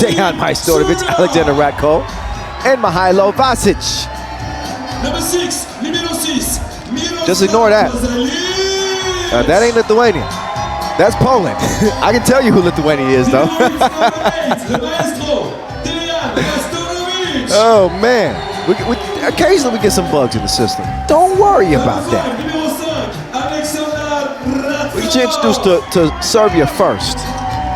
Dejan Majstorovic, Alexander Radko, and Mihailo Vasic. Number 6, numero 6. Just ignore that. That ain't Lithuania. That's Poland. I can tell you who Lithuania is, though. Oh, man. Occasionally we get some bugs in the system. Don't worry about that. We'll get you introduced to Serbia first,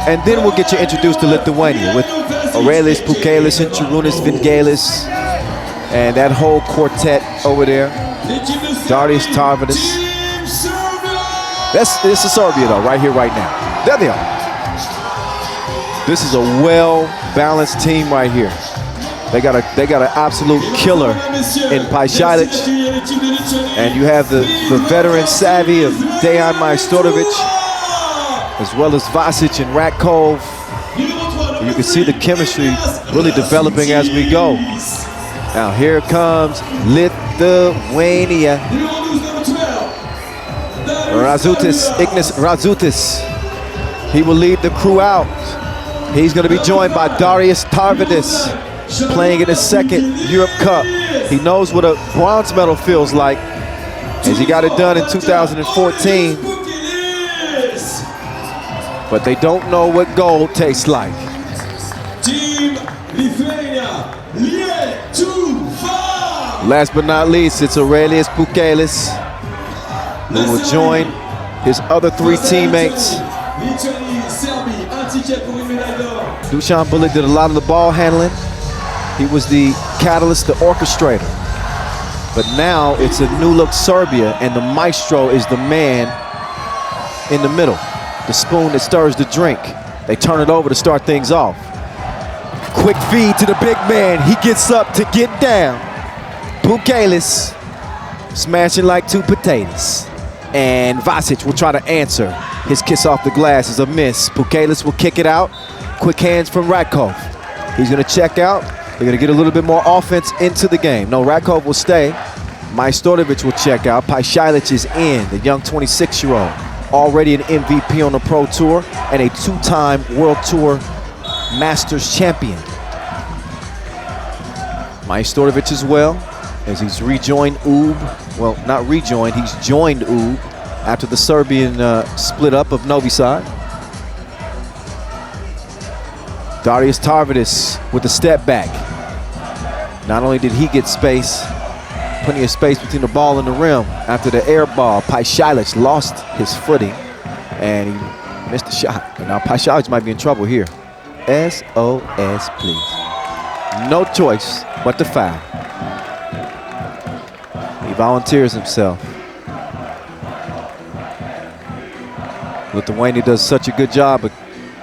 and then we'll get you introduced to Lithuania with Aurelijs Pukelis and Šarūnas Vingelis and that whole quartet over there. Darius Tarvidis. This is Serbia, though, right here, right now. There they are. This is a well-balanced team right here. They got an absolute killer in Pajsilic, and you have the veteran savvy of Dejan Majstorovic, as well as Vasic and Radko. You can see the chemistry really developing as we go. Now here comes Lithuania. Ignas Razutis. He will lead the crew out. He's going to be joined by Darius Tarvidis, playing in his second Europe Cup. He knows what a bronze medal feels like, as he got it done in 2014. But they don't know what gold tastes like. Team Lithuania, last but not least, it's Aurelijs Pukelis, who will join his other three teammates. Dusan Bulik did a lot of the ball handling. He was the catalyst, the orchestrator. But now it's a new look Serbia, and the maestro is the man in the middle, the spoon that stirs the drink. They turn it over to start things off. Quick feed to the big man. He gets up to get down. Pukelis smashing like two potatoes. And Vasic will try to answer. His kiss off the glass is a miss. Pukelis will kick it out. Quick hands from Radko. He's going to check out. They're going to get a little bit more offense into the game. No, Radko will stay. Majstorovic will check out. Pajsilic is in, the young 26-year-old. Already an MVP on the Pro Tour and a two-time World Tour Masters champion. Majstorovic as well, as he's rejoined UB. Well, not rejoined, he's joined UB after the Serbian split up of Novi Sad. Darius Tarvidis with the step back. Not only did he get space, plenty of space between the ball and the rim. After the air ball, Pajsilic lost his footing and he missed the shot. But now Pajsilic might be in trouble here. SOS, please. No choice but to foul. He volunteers himself. Lithuania does such a good job of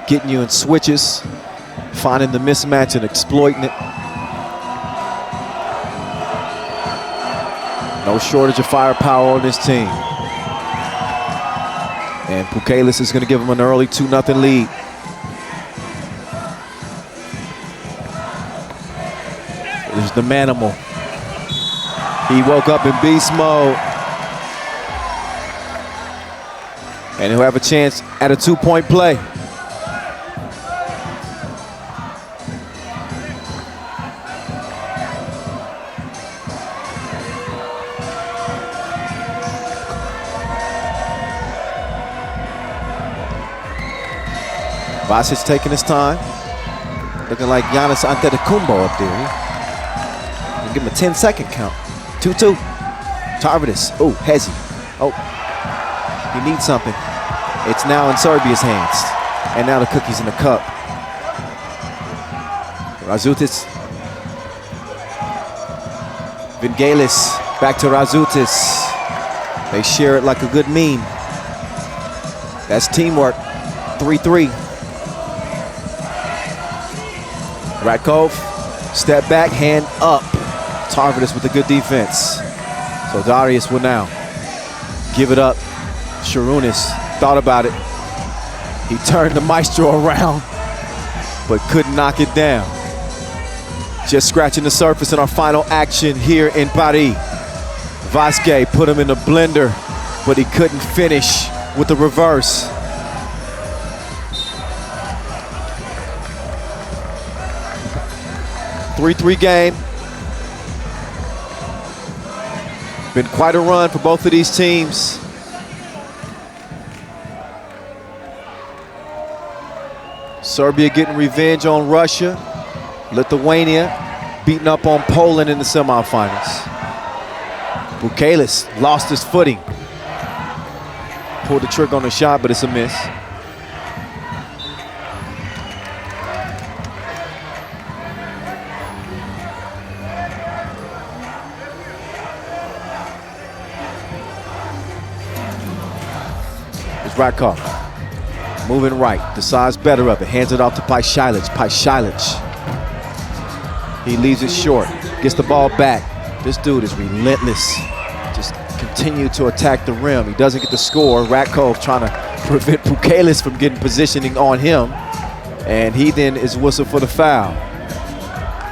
getting you in switches, finding the mismatch and exploiting it. No shortage of firepower on this team. And Pukelis is going to give him an early 2-0 lead. There's the manimal. He woke up in beast mode. And he'll have a chance at a 2-point play. Vasic taking his time. Looking like Giannis Antetokounmpo up there. Give him a 10-second count. 2-2. Tarvidis. Oh, Hezi. Oh, he needs something. It's now in Serbia's hands. And now the cookie's in the cup. Razutis. Vingelis. Back to Razutis. They share it like a good meme. That's teamwork. 3-3. Radko, step back, hand up. Tarvidis with a good defense. So Darius will now give it up. Šarūnas thought about it. He turned the maestro around, but couldn't knock it down. Just scratching the surface in our final action here in Paris. Vasquez put him in the blender, but he couldn't finish with the reverse. 3-3 game. Been quite a run for both of these teams. Serbia getting revenge on Russia. Lithuania beating up on Poland in the semifinals. Bukelis lost his footing. Pulled the trigger on the shot, but it's a miss. It's Rakov. Moving right, decides better of it. Hands it off to Paishalic. Paishalic. He leaves it short, gets the ball back. This dude is relentless. Just continue to attack the rim. He doesn't get the score. Rakov trying to prevent Bukelis from getting positioning on him. And he then is whistled for the foul.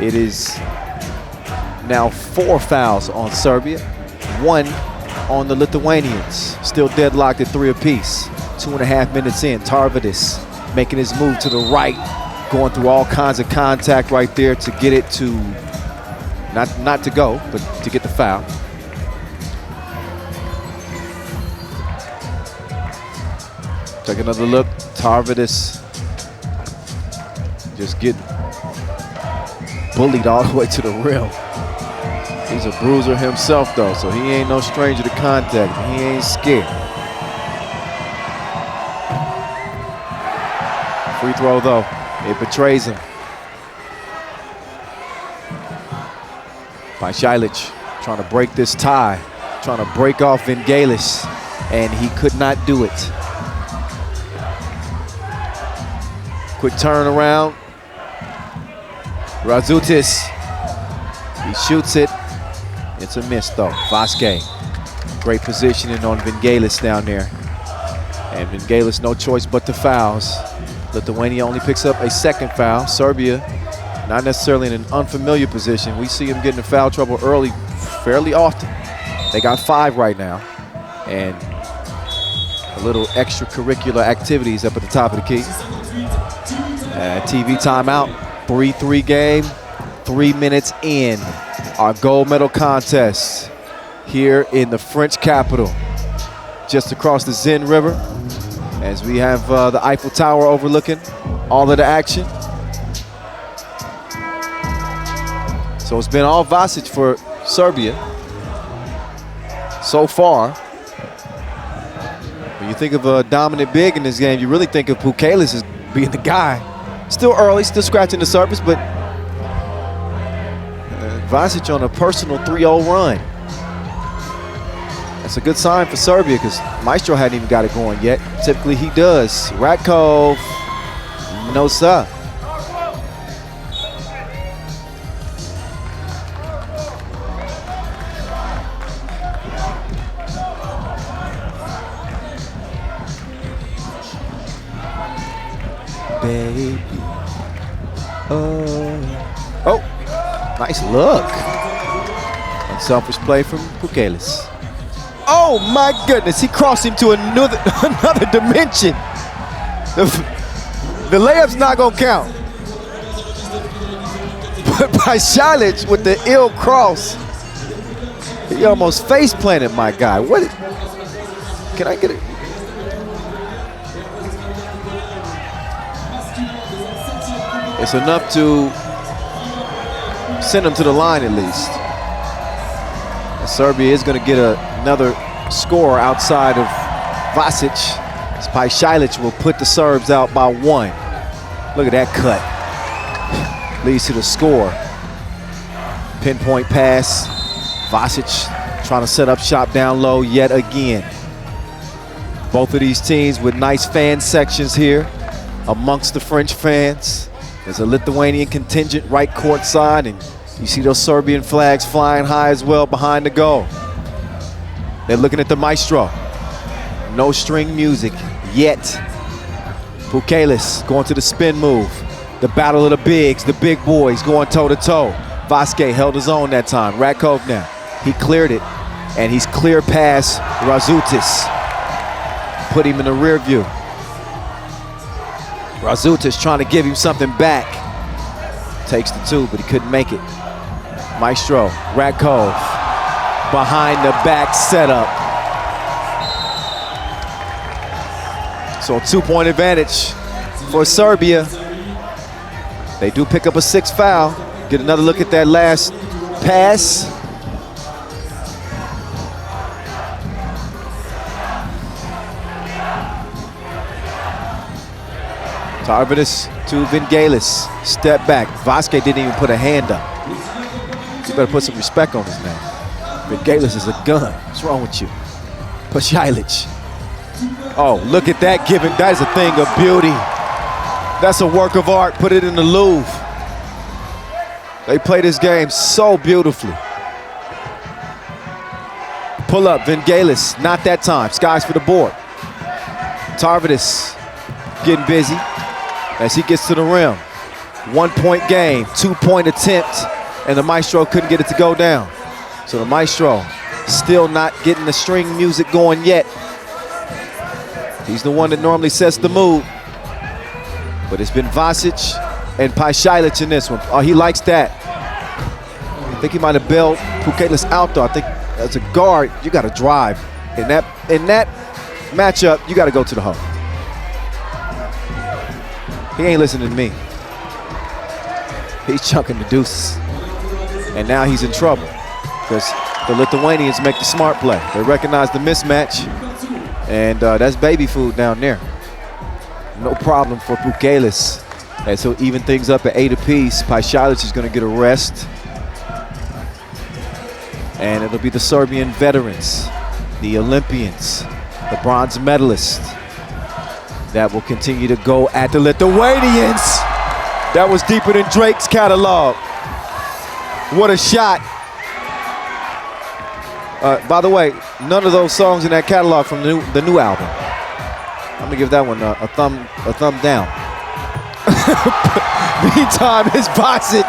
It is now 4 fouls on Serbia, 1 on the Lithuanians. Still deadlocked at 3 apiece. 2.5 minutes in, Tarvidis making his move to the right, going through all kinds of contact right there to get it to, not to go, but to get the foul. Take another look, Tarvidis just getting bullied all the way to the rim. He's a bruiser himself though, so he ain't no stranger to contact. He ain't scared. Free throw though, it betrays him. Paishalic trying to break this tie, trying to break off Vingalis, and he could not do it. Quick turnaround. Razutis, he shoots it. It's a miss though. Vasquez, great positioning on Vingalis down there. And Vingalis no choice but to fouls. Lithuania only picks up a 2nd foul. Serbia, not necessarily in an unfamiliar position. We see them getting in foul trouble early fairly often. They got 5 right now. And a little extracurricular activities up at the top of the key. TV timeout, 3-3 game, 3 minutes in. Our gold medal contest here in the French capital, just across the Seine River, as we have the Eiffel Tower overlooking all of the action. So it's been all Vasic for Serbia so far. When you think of a dominant big in this game, you really think of Bukelis as being the guy. Still early, still scratching the surface, but Vasic on a personal 3-0 run. That's a good sign for Serbia because Maestro hadn't even got it going yet. Typically he does. Rakov, no sir. Baby. Oh, nice look. Unselfish play from Bukelis. Oh my goodness, he crossed him to another dimension. The layup's not gonna count. But Paishalic with the ill cross, he almost face planted my guy. What? Can I get it? It's enough to send him to the line at least. And Serbia is going to get another score outside of Vasic. Paishalic will put the Serbs out by 1. Look at that cut. Leads to the score. Pinpoint pass. Vasic trying to set up shop down low yet again. Both of these teams with nice fan sections here amongst the French fans. There's a Lithuanian contingent right court side, and you see those Serbian flags flying high as well behind the goal. They're looking at the maestro. No string music yet. Bukelis going to the spin move. The battle of the bigs, the big boys going toe-to-toe. Vasquez held his own that time. Rakov now, he cleared it, and he's clear past Razutis. Put him in the rear view. Razutis trying to give him something back. Takes the 2, but he couldn't make it. Maestro, Radkov, behind the back setup. So a 2-point advantage for Serbia. They do pick up a 6th foul. Get another look at that last pass. Tarvidis to Vingalis. Step back. Vasquez didn't even put a hand up. You better put some respect on his name. Vingalis is a gun. What's wrong with you? Pashailic. Oh, look at that giving. That is a thing of beauty. That's a work of art. Put it in the Louvre. They play this game so beautifully. Pull up, Vingalis. Not that time. Skies for the board. Tarvidis getting busy as he gets to the rim. 1-point game, 2-point attempt, and the Maestro couldn't get it to go down. So the Maestro still not getting the string music going yet. He's the one that normally sets the mood. But it's been Vasic and Pashailic in this one. Oh, he likes that. I think he might have bailed Pukelis out though. I think as a guard, you got to drive. In that matchup, you got to go to the hole. He ain't listening to me. He's chunking the deuces. And now he's in trouble because the Lithuanians make the smart play. They recognize the mismatch, and that's baby food down there. No problem for Pukelis as he'll even things up at 8 apiece. Pashailic is going to get a rest. And it'll be the Serbian veterans, the Olympians, the bronze medalists that will continue to go at the Lithuanians. That was deeper than Drake's catalog. What a shot. By the way, none of those songs in that catalog from the new album. I'm gonna give that one a thumb down. Meantime, it's Vasic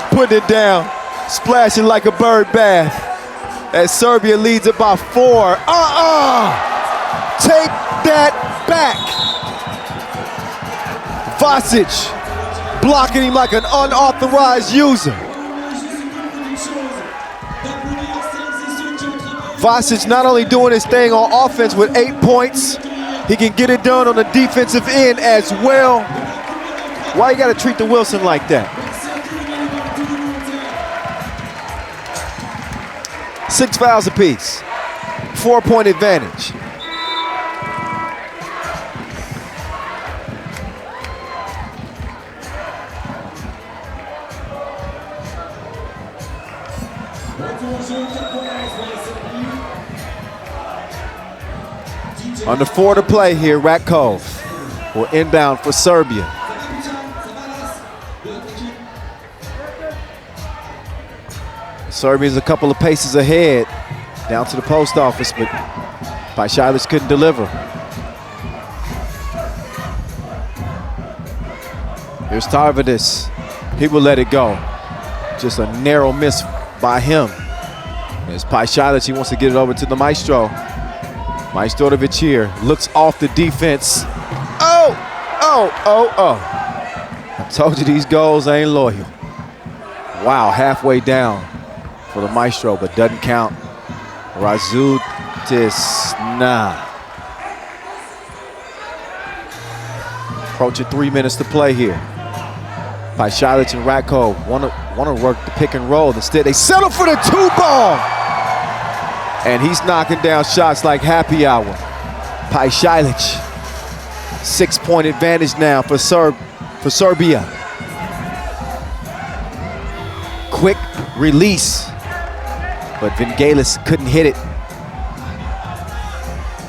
putting it down, splashing like a bird bath as Serbia leads it by 4. Take that back. Vasic blocking him like an unauthorized user. Vasic not only doing his thing on offense with 8 points, he can get it done on the defensive end as well. Why you gotta treat the Wilson like that? 6 fouls apiece, 4-point advantage. Under 4 to play here, Radkov will inbound for Serbia. Serbia's a couple of paces ahead, down to the post office, but Pashailic couldn't deliver. Here's Tarvidis. He will let it go. Just a narrow miss by him. As Pashailic, he wants to get it over to the Maestro. Majstorovic here looks off the defense. Oh! I told you these goals ain't loyal. Wow, halfway down for the Maestro, but doesn't count. Razutis, nah. Approaching 3 minutes to play here. Pashailic and Radkov want to work the pick and roll. Instead, they settle for the 2-ball. And he's knocking down shots like happy hour. Pashailic, 6-point advantage now for Serbia. Quick release, but Vingalis couldn't hit it.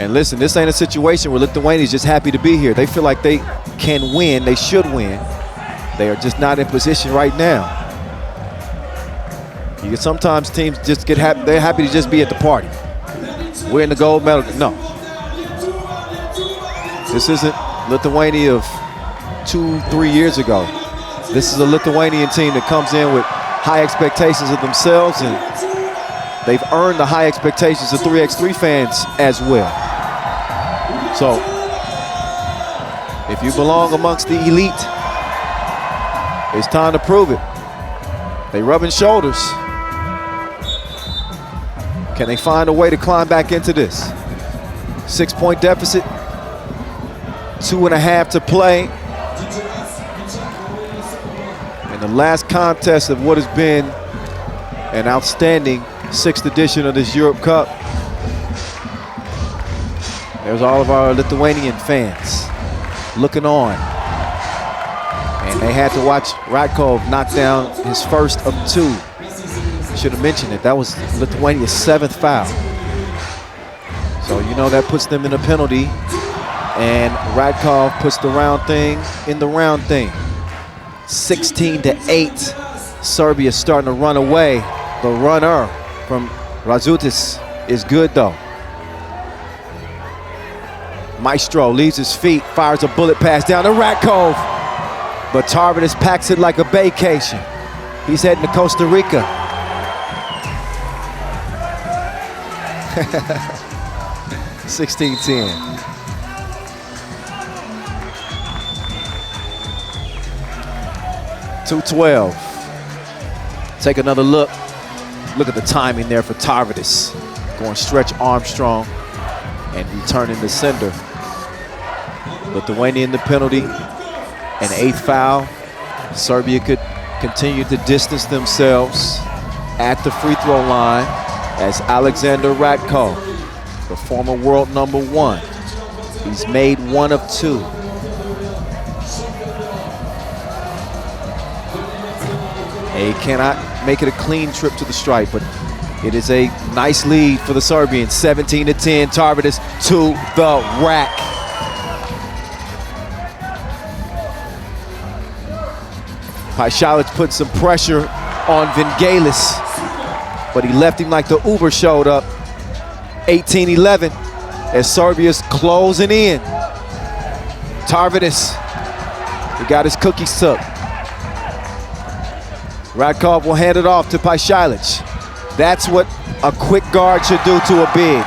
And listen, this ain't a situation where Lithuania's just happy to be here. They feel like they can win, they should win. They are just not in position right now. Sometimes teams just get happy, they're happy to just be at the party. We're in the gold medal. No. This isn't Lithuania of 2-3 years ago. This is a Lithuanian team that comes in with high expectations of themselves, and they've earned the high expectations of 3x3 fans as well. So, if you belong amongst the elite, It's time to prove it. They rubbing shoulders. Can they find a way to climb back into this? 6-point deficit, 2.5 to play. In the last contest of what has been an outstanding 6th edition of this Europe Cup. There's all of our Lithuanian fans looking on. And they had to watch Radkov knock down his first of 2. Should have mentioned it. That was Lithuania's 7th foul. So you know that puts them in a penalty. And Radkov puts the round thing in the round thing. 16-8. Serbia starting to run away. The runner from Razutis is good though. Maestro leaves his feet, fires a bullet pass down to Radkov. But Tarvidis packs it like a vacation. He's heading to Costa Rica. 16-10. .212. Take another look. Look at the timing there for Tarvidis. Going stretch Armstrong and returning the sender. Lithuania in the penalty. An 8th foul. Serbia could continue to distance themselves at the free throw line as Alexander Radkov, the former world #1. He's made 1 of 2. He cannot make it a clean trip to the stripe, but it is a nice lead for the Serbians. 17-10, Tarvidis to the rack. Paishalic put some pressure on Vingalis, but he left him like the Uber showed up. 18-11 as Serbia's closing in. Tarvidis, he got his cookies took. Radkov will hand it off to Paishalic. That's what a quick guard should do to a big.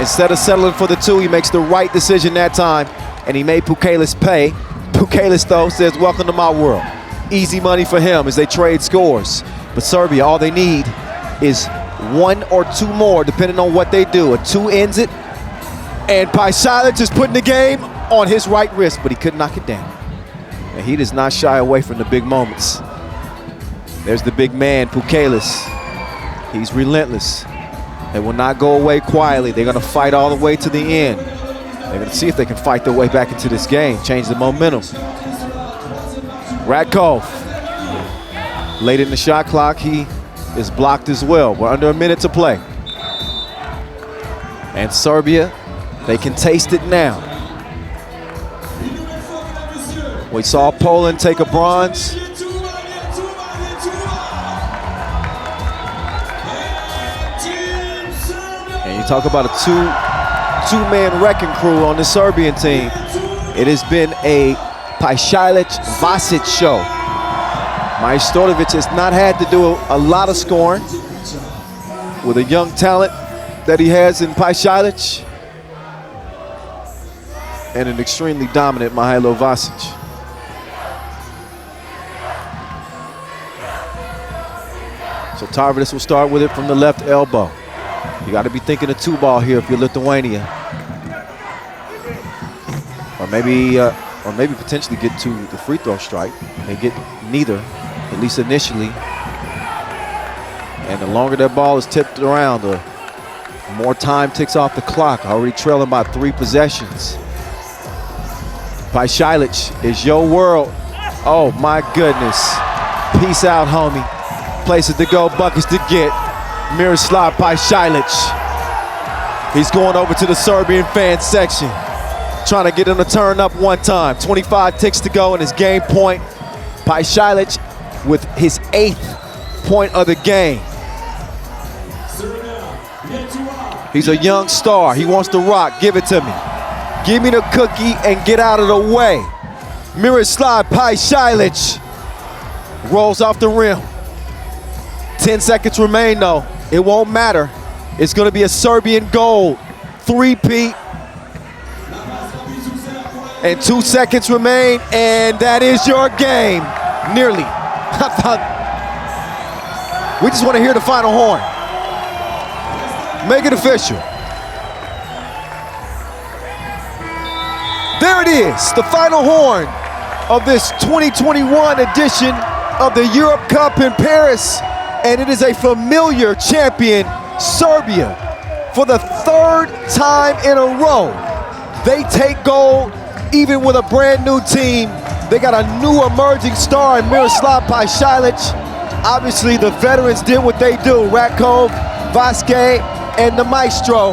Instead of settling for the 2, he makes the right decision that time, and he made Pukelis pay. Pukelis, though, says, welcome to my world. Easy money for him as they trade scores. But Serbia, all they need is 1 or 2 more, depending on what they do. A 2 ends it, and Paishalic is putting the game on his right wrist, but he couldn't knock it down. And he does not shy away from the big moments. There's the big man, Pukelis. He's relentless. They will not go away quietly. They're gonna fight all the way to the end. They're gonna see if they can fight their way back into this game, change the momentum. Radkov, late in the shot clock, he is blocked as well. We're under a minute to play. And Serbia, they can taste it now. We saw Poland take a bronze. And you talk about a two-man wrecking crew on the Serbian team. It has been a Paishalic-Vasic show. Majstorovic has not had to do a lot of scoring with a young talent that he has in Paishalic and an extremely dominant Mihailo Vasic. So Tarvidis will start with it from the left elbow. You got to be thinking a 2-ball here if you're Lithuania. Or maybe potentially get to the free throw strike. They get neither, at least initially. And the longer that ball is tipped around, the more time ticks off the clock. Already trailing by 3 possessions. Paishalic is your world. Oh my goodness. Peace out, homie. Places to go, buckets to get. Miroslav Paishalic. He's going over to the Serbian fan section, trying to get him to turn up one time. 25 ticks to go in his game point. Paishalic with his 8th point of the game. He's a young star. He wants to rock. Give it to me. Give me the cookie and get out of the way. Miroslav Paishalic rolls off the rim. 10 seconds remain though. It won't matter. It's gonna be a Serbian goal. 3-peat. And 2 seconds remain, and that is your game. Nearly. I thought we just want to hear the final horn. Make it official. There it is, the final horn of this 2021 edition of the Europe Cup in Paris. And it is a familiar champion, Serbia. For the third time in a row, they take gold, even with a brand new team. They got a new emerging star in Miroslav Pajsilic. Obviously, the veterans did what they do. Ratko, Vasquez, and the maestro.